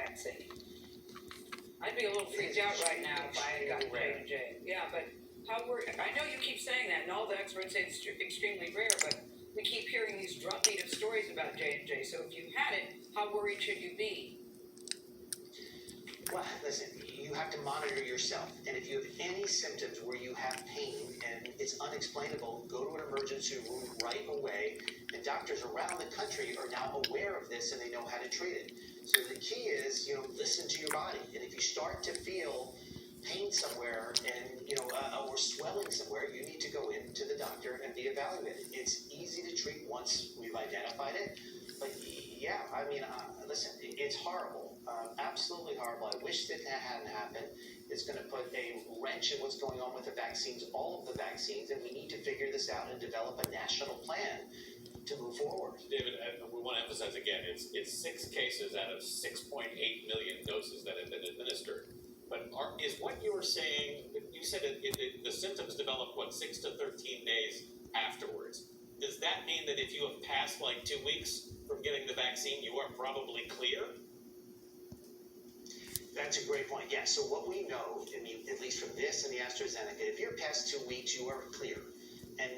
vaccine. I'd be a little freaked out right now if I had gotten J&J. Yeah, but how I know you keep saying that, and all the experts say it's extremely rare, but we keep hearing these drumbeat of stories about J&J. So if you had it, how worried should you be? Well, listen, you have to monitor yourself. And if you have any symptoms where you have pain and it's unexplainable, go to an emergency room right away. And doctors around the country are now aware of this and they know how to treat it. So the key is, listen to your body. And if you start to feel pain somewhere and, or swelling somewhere, you need to go in to the doctor and be evaluated. It's easy to treat once we've identified it. But yeah, listen, it's horrible. Absolutely horrible. I wish that hadn't happened. It's going to put a wrench in what's going on with the vaccines, all of the vaccines, and we need to figure this out and develop a national plan to move forward. David, we want to emphasize again, it's 6 cases out of 6.8 million doses that have been administered. But is what you were saying, you said the symptoms develop, 6 to 13 days afterwards. Does that mean that if you have passed 2 weeks from getting the vaccine, you are probably clear? That's a great point. Yeah, so what we know, at least from this and the AstraZeneca, if you're past 2 weeks, you are clear. And,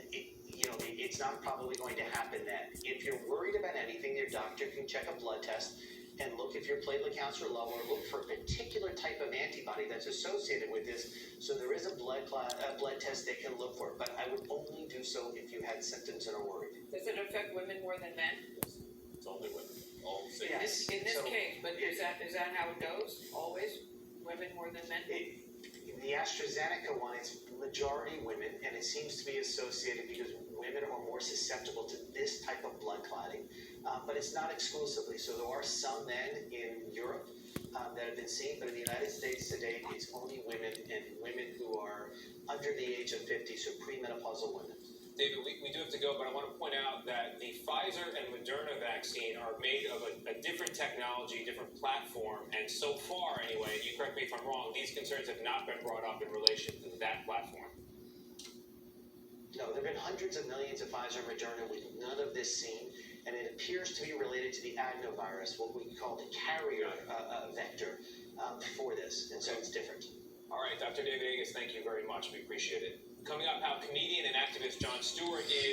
it's not probably going to happen then. If you're worried about anything, your doctor can check a blood test and look if your platelet counts are low or look for a particular type of antibody that's associated with this. So there is a blood test they can look for, but I would only do so if you had symptoms and are worried. Does it affect women more than men? It's only women. All in this case, but is that how it goes? Always women more than men? The AstraZeneca one, it's majority women, and it seems to be associated because women are more susceptible to this type of blood clotting, but it's not exclusively. So there are some men in Europe that have been seen, but in the United States today, it's only women and women who are under the age of 50, so premenopausal women. David, we do have to go, but I want to point out that the Pfizer and Moderna vaccine are made of a different technology, different platform, and so far, anyway, you correct me if I'm wrong, these concerns have not been brought up in relation to that platform. No, there have been hundreds of millions of Pfizer and Moderna with none of this seen, and it appears to be related to the adenovirus, what we call the carrier vector for this, and so it's different. All right, Dr. David Agus, thank you very much. We appreciate it. Coming up, how comedian and activist Jon Stewart is